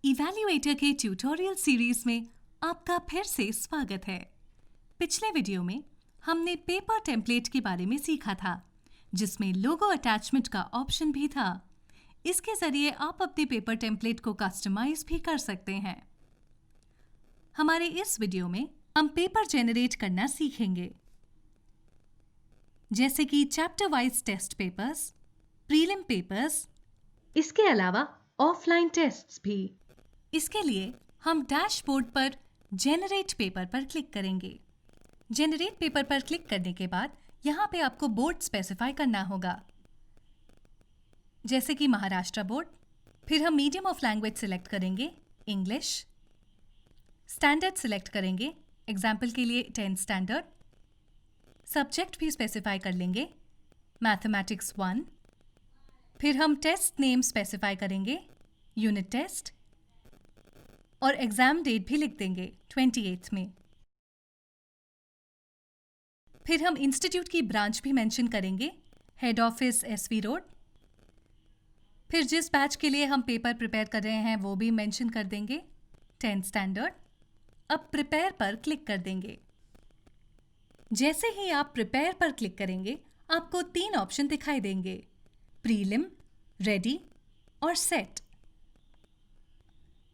Evaluator के tutorial series में आपका फिर से स्वागत है। पिछले वीडियो में हमने पेपर टेम्पलेट के बारे में सीखा था, जिसमें लोगो अटैचमेंट का ऑप्शन भी था। इसके जरिए आप अपने पेपर टेम्पलेट को कस्टमाइज भी कर सकते हैं। हमारे इस वीडियो में हम पेपर जेनरेट करना सीखेंगे, जैसे कि chapter wise test papers, prelim papers, इसके अलावा ऑफलाइन टेस्ट्स भी। इसके लिए हम डैशबोर्ड पर जेनरेट पेपर पर क्लिक करेंगे। जेनरेट पेपर पर क्लिक करने के बाद यहाँ पे आपको बोर्ड स्पेसिफाई करना होगा, जैसे कि महाराष्ट्र बोर्ड। फिर हम मीडियम ऑफ लैंग्वेज सिलेक्ट करेंगे, इंग्लिश। स्टैंडर्ड सिलेक्ट करेंगे, एग्जाम्पल के लिए 10th स्टैंडर्ड। सब्जेक्ट भी स्पेसिफाई कर लेंगे, मैथमेटिक्स 1। फिर हम टेस्ट नेम स्पेसिफाई करेंगे, यूनिट टेस्ट, और एग्जाम डेट भी लिख देंगे 28 में। फिर हम इंस्टीट्यूट की ब्रांच भी मेंशन करेंगे, हेड ऑफिस SV रोड। फिर जिस बैच के लिए हम पेपर प्रिपेयर कर रहे हैं वो भी मेंशन कर देंगे, 10th स्टैंडर्ड। अब प्रिपेयर पर क्लिक कर देंगे। जैसे ही आप प्रिपेयर पर क्लिक करेंगे, आपको 3 ऑप्शन दिखाई देंगे, प्रीलिम, रेडी और set.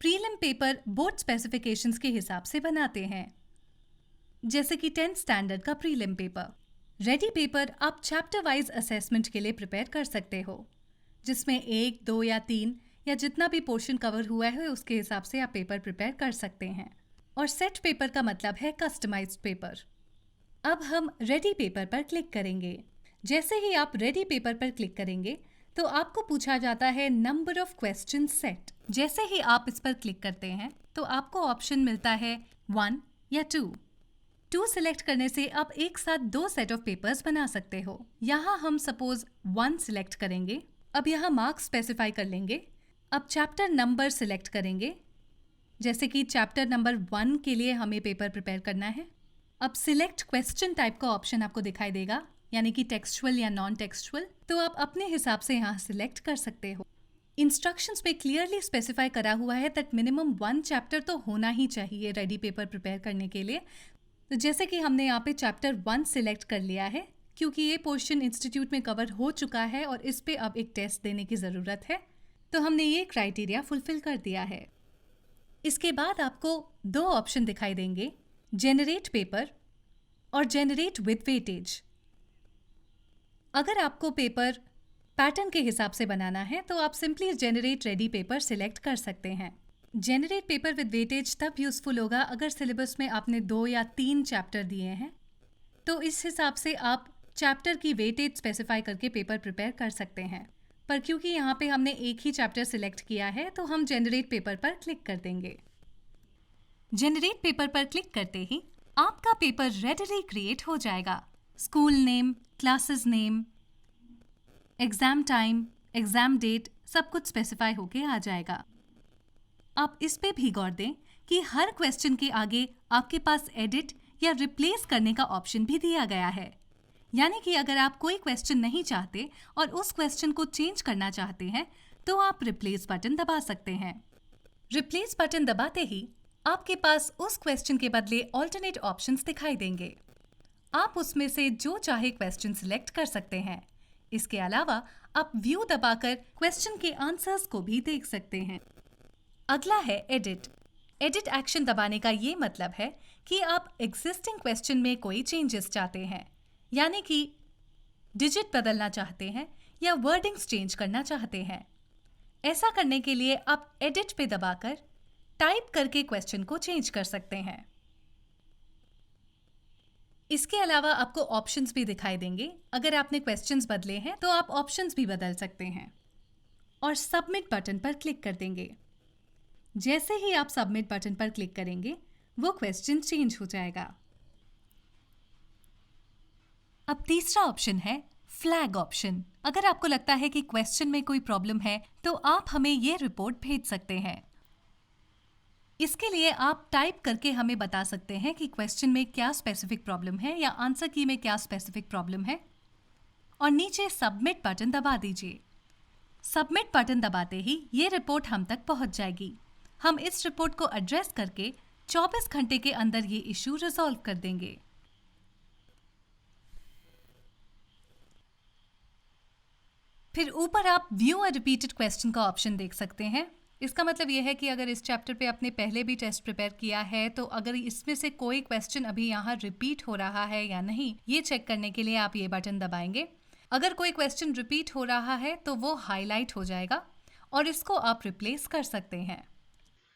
Prelim paper board specifications के हिसाब से बनाते हैं, जैसे कि 10th स्टैंडर्ड का प्रीलिम पेपर। रेडी पेपर आप चैप्टर वाइज असेसमेंट के लिए प्रिपेयर कर सकते हो, जिसमें 1, 2 या 3 या जितना भी पोर्शन कवर हुआ है उसके हिसाब से आप पेपर प्रिपेयर कर सकते हैं। और सेट पेपर का मतलब है कस्टमाइज्ड पेपर। अब हम रेडी पेपर पर क्लिक करेंगे। जैसे ही आप रेडी पेपर पर क्लिक करेंगे तो आपको पूछा जाता है नंबर ऑफ क्वेश्चन सेट। जैसे ही आप इस पर क्लिक करते हैं तो आपको ऑप्शन मिलता है 1 या 2। 2 सिलेक्ट करने से आप एक साथ 2 सेट ऑफ पेपर्स बना सकते हो। यहाँ हम सपोज 1 सिलेक्ट करेंगे। अब यहाँ मार्क्स स्पेसिफाई कर लेंगे। अब चैप्टर नंबर सिलेक्ट करेंगे, जैसे कि चैप्टर नंबर 1 के लिए हमें पेपर प्रिपेयर करना है। अब सिलेक्ट क्वेश्चन टाइप का ऑप्शन आपको दिखाई देगा, यानी कि टेक्सचुअल या नॉन टेक्सचुअल, तो आप अपने हिसाब से यहाँ सिलेक्ट कर सकते हो। इंस्ट्रक्शंस में क्लियरली स्पेसिफाई करा हुआ है दैट मिनिमम 1 चैप्टर तो होना ही चाहिए रेडी पेपर प्रिपेयर करने के लिए। तो जैसे कि हमने यहाँ पे चैप्टर 1 सिलेक्ट कर लिया है, क्योंकि ये पोर्शन इंस्टीट्यूट में कवर हो चुका है और इस पे अब एक टेस्ट देने की ज़रूरत है, तो हमने ये क्राइटेरिया फुलफिल कर दिया है। इसके बाद आपको 2 ऑप्शन दिखाई देंगे, जेनरेट पेपर और जेनरेट विद वेटेज। अगर आपको पेपर पैटर्न के हिसाब से बनाना है तो आप simply generate ready paper select कर सकते हैं। जेनरेट पेपर विद वेटेज तब यूज़फुल होगा अगर सिलेबस में आपने 2 या 3 चैप्टर दिए हैं, तो इस हिसाब से आप चैप्टर की वेटेज स्पेसिफाई करके पेपर प्रिपेयर कर सकते हैं। पर क्योंकि यहाँ पे हमने एक ही चैप्टर सिलेक्ट किया है तो हम जेनरेट पेपर पर क्लिक कर देंगे। जेनरेट पेपर पर क्लिक करते ही आपका पेपर रेडीली क्रिएट हो जाएगा। School name, classes name, exam time, exam date सब कुछ स्पेसिफाई होके आ जाएगा। आप इस पे भी गौर दें कि हर क्वेश्चन के आगे आपके पास एडिट या रिप्लेस करने का ऑप्शन भी दिया गया है, यानी कि अगर आप कोई क्वेश्चन नहीं चाहते और उस क्वेश्चन को चेंज करना चाहते हैं तो आप रिप्लेस बटन दबा सकते हैं। रिप्लेस बटन दबाते ही आपके पास उस क्वेश्चन के बदले ऑल्टरनेट ऑप्शंस दिखाई देंगे। आप उसमें से जो चाहे क्वेश्चन सिलेक्ट कर सकते हैं। इसके अलावा आप व्यू दबाकर क्वेश्चन के आंसर्स को भी देख सकते हैं। अगला है एडिट। एडिट एक्शन दबाने का ये मतलब है कि आप एग्जिस्टिंग क्वेश्चन में कोई चेंजेस चाहते हैं, यानी कि डिजिट बदलना चाहते हैं या वर्डिंग्स चेंज करना चाहते हैं। ऐसा करने के लिए आप एडिट पे दबाकर टाइप करके क्वेश्चन को चेंज कर सकते हैं। इसके अलावा आपको ऑप्शंस भी दिखाई देंगे। अगर आपने क्वेश्चंस बदले हैं तो आप ऑप्शंस भी बदल सकते हैं। और सबमिट बटन पर क्लिक कर देंगे। जैसे ही आप सबमिट बटन पर क्लिक करेंगे वो क्वेश्चन चेंज हो जाएगा। अब तीसरा ऑप्शन है फ्लैग ऑप्शन। अगर आपको लगता है कि क्वेश्चन में कोई प्रॉब्लम है तो आप हमें ये रिपोर्ट भेज सकते हैं। इसके लिए आप टाइप करके हमें बता सकते हैं कि क्वेश्चन में क्या स्पेसिफिक प्रॉब्लम है या आंसर की में क्या स्पेसिफिक प्रॉब्लम है, और नीचे सबमिट बटन दबा दीजिए। सबमिट बटन दबाते ही ये रिपोर्ट हम तक पहुंच जाएगी। हम इस रिपोर्ट को एड्रेस करके 24 घंटे के अंदर ये इशू रिजॉल्व कर देंगे। फिर ऊपर आप व्यू अ रिपीटेड क्वेश्चन का ऑप्शन देख सकते हैं। इसका मतलब यह है कि अगर इस चैप्टर पे आपने पहले भी टेस्ट प्रिपेयर किया है तो अगर इसमें से कोई क्वेश्चन अभी यहाँ रिपीट हो रहा है या नहीं, ये चेक करने के लिए आप ये बटन दबाएंगे। अगर कोई क्वेश्चन रिपीट हो रहा है तो वो हाईलाइट हो जाएगा और इसको आप रिप्लेस कर सकते हैं।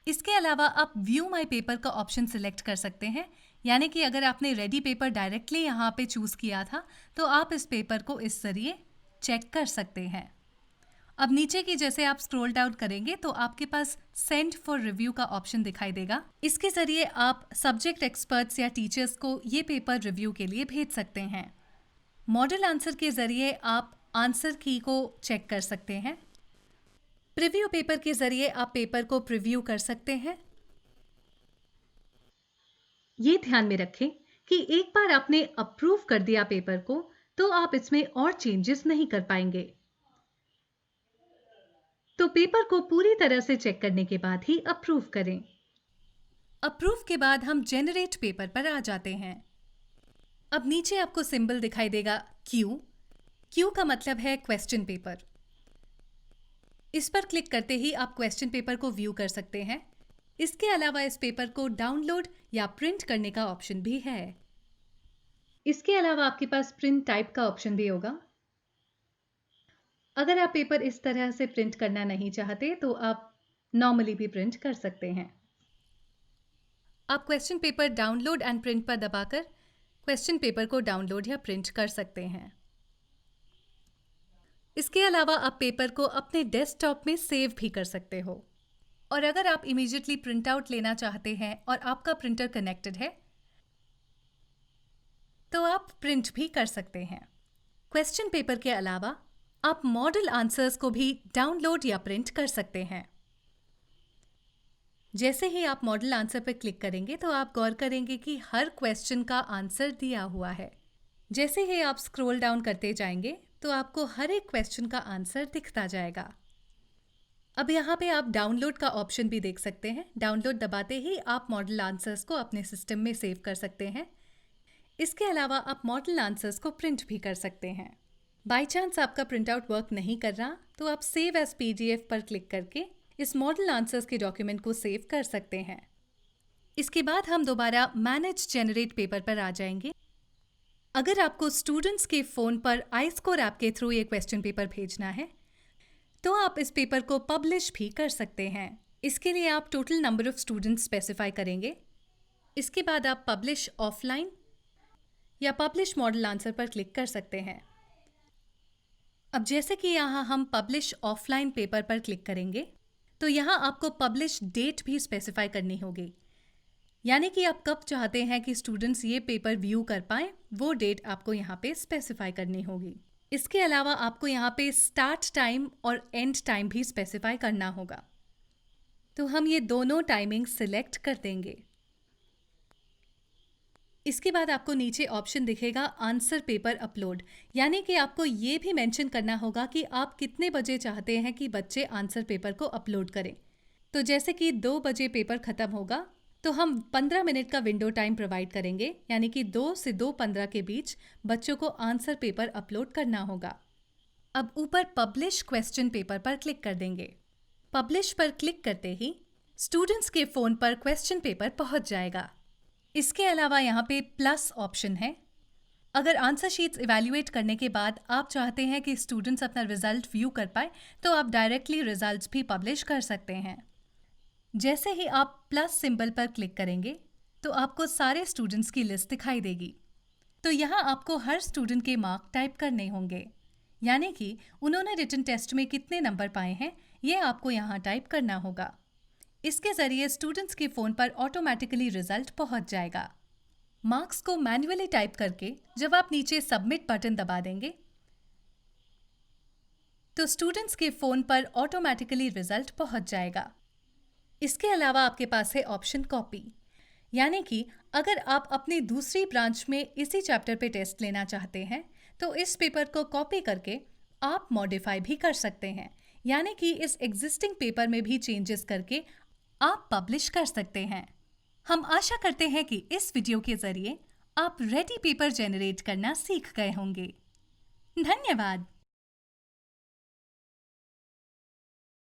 इसके अलावा आप व्यू माई पेपर का ऑप्शन सिलेक्ट कर सकते हैं, यानी कि अगर आपने रेडी पेपर डायरेक्टली यहाँ पे चूज किया था तो आप इस पेपर को इस जरिए चेक कर सकते हैं। अब नीचे की जैसे आप स्क्रॉल डाउन करेंगे तो आपके पास सेंड फॉर रिव्यू का ऑप्शन दिखाई देगा। इसके जरिए आप सब्जेक्ट एक्सपर्ट्स या टीचर्स को ये पेपर रिव्यू के लिए भेज सकते हैं। मॉडल आंसर के जरिए आप आंसर की को चेक कर सकते हैं। प्रीव्यू पेपर के जरिए आप पेपर को प्रीव्यू कर सकते हैं। ये ध्यान में रखें कि एक बार आपने अप्रूव कर दिया पेपर को तो आप इसमें और चेंजेस नहीं कर पाएंगे। तो पेपर को पूरी तरह से चेक करने के बाद ही अप्रूव करें। अप्रूव के बाद हम जेनरेट पेपर पर आ जाते हैं। अब नीचे आपको सिंबल दिखाई देगा क्यू। क्यू का मतलब है क्वेश्चन पेपर। इस पर क्लिक करते ही आप क्वेश्चन पेपर को व्यू कर सकते हैं। इसके अलावा इस पेपर को डाउनलोड या प्रिंट करने का ऑप्शन भी है। इसके अलावा आपके पास प्रिंट टाइप का ऑप्शन भी होगा। अगर आप पेपर इस तरह से प्रिंट करना नहीं चाहते तो आप नॉर्मली भी प्रिंट कर सकते हैं। आप question paper download and print पर दबाकर क्वेश्चन पेपर को डाउनलोड या प्रिंट कर सकते हैं। इसके अलावा आप पेपर को अपने डेस्कटॉप में सेव भी कर सकते हो। और अगर आप इमीडिएटली प्रिंट आउट लेना चाहते हैं और आपका प्रिंटर कनेक्टेड है तो आप प्रिंट भी कर सकते हैं। क्वेश्चन पेपर के अलावा आप मॉडल आंसर्स को भी डाउनलोड या प्रिंट कर सकते हैं। जैसे ही आप मॉडल आंसर पर क्लिक करेंगे तो आप गौर करेंगे कि हर क्वेश्चन का आंसर दिया हुआ है। जैसे ही आप स्क्रॉल डाउन करते जाएंगे तो आपको हर एक क्वेश्चन का आंसर दिखता जाएगा। अब यहाँ पे आप डाउनलोड का ऑप्शन भी देख सकते हैं। डाउनलोड दबाते ही आप मॉडल आंसर्स को अपने सिस्टम में सेव कर सकते हैं। इसके अलावा आप मॉडल आंसर्स को प्रिंट भी कर सकते हैं। बाई चांस आपका प्रिंट आउट वर्क नहीं कर रहा तो आप सेव एज पीडीएफ पर क्लिक करके इस मॉडल आंसर्स के डॉक्यूमेंट को सेव कर सकते हैं। इसके बाद हम दोबारा मैनेज जेनरेट पेपर पर आ जाएंगे। अगर आपको स्टूडेंट्स के फ़ोन पर iScore ऐप के थ्रू ये क्वेश्चन पेपर भेजना है तो आप इस पेपर को पब्लिश भी कर सकते हैं। इसके लिए आप total number of students specify करेंगे। इसके बाद आप पब्लिश ऑफलाइन या पब्लिश मॉडल आंसर पर क्लिक कर सकते हैं। अब जैसे कि यहाँ हम पब्लिश ऑफलाइन पेपर पर क्लिक करेंगे तो यहाँ आपको पब्लिश डेट भी स्पेसिफाई करनी होगी, यानी कि आप कब चाहते हैं कि स्टूडेंट्स ये पेपर व्यू कर पाएं, वो डेट आपको यहाँ पे स्पेसिफाई करनी होगी। इसके अलावा आपको यहाँ पे स्टार्ट टाइम और एंड टाइम भी स्पेसिफाई करना होगा। तो हम ये दोनों टाइमिंग सिलेक्ट कर देंगे। इसके बाद आपको नीचे ऑप्शन दिखेगा आंसर पेपर अपलोड, यानी कि आपको ये भी मेंशन करना होगा कि आप कितने बजे चाहते हैं कि बच्चे आंसर पेपर को अपलोड करें। तो जैसे कि 2 बजे पेपर ख़त्म होगा तो हम 15 मिनट का विंडो टाइम प्रोवाइड करेंगे, यानी कि 2 से 2:15 के बीच बच्चों को आंसर पेपर अपलोड करना होगा। अब ऊपर पब्लिश क्वेश्चन पेपर पर क्लिक कर देंगे। पब्लिश पर क्लिक करते ही स्टूडेंट्स के फ़ोन पर क्वेश्चन पेपर पहुंच जाएगा। इसके अलावा यहाँ पे प्लस ऑप्शन है। अगर आंसर शीट्स इवैल्यूएट करने के बाद आप चाहते हैं कि स्टूडेंट्स अपना रिजल्ट व्यू कर पाए तो आप डायरेक्टली रिजल्ट्स भी पब्लिश कर सकते हैं। जैसे ही आप प्लस सिंबल पर क्लिक करेंगे तो आपको सारे स्टूडेंट्स की लिस्ट दिखाई देगी। तो यहाँ आपको हर स्टूडेंट के मार्क टाइप करने होंगे, यानी कि उन्होंने रिटन टेस्ट में कितने नंबर पाए हैं ये आपको यहाँ टाइप करना होगा। इसके ज़रिए स्टूडेंट्स के फ़ोन पर ऑटोमेटिकली रिजल्ट पहुँच जाएगा। मार्क्स को मैन्युअली टाइप करके जब आप नीचे सबमिट बटन दबा देंगे तो स्टूडेंट्स के फ़ोन पर ऑटोमेटिकली रिजल्ट पहुँच जाएगा। इसके अलावा आपके पास है ऑप्शन कॉपी, यानी कि अगर आप अपनी दूसरी ब्रांच में इसी चैप्टर पे टेस्ट लेना चाहते हैं तो इस पेपर को कॉपी करके आप मॉडिफाई भी कर सकते हैं, यानी कि इस एग्जिस्टिंग पेपर में भी चेंजेस करके आप पब्लिश कर सकते हैं। हम आशा करते हैं कि इस वीडियो के जरिए आप रेडी पेपर जनरेट करना सीख गए होंगे। धन्यवाद।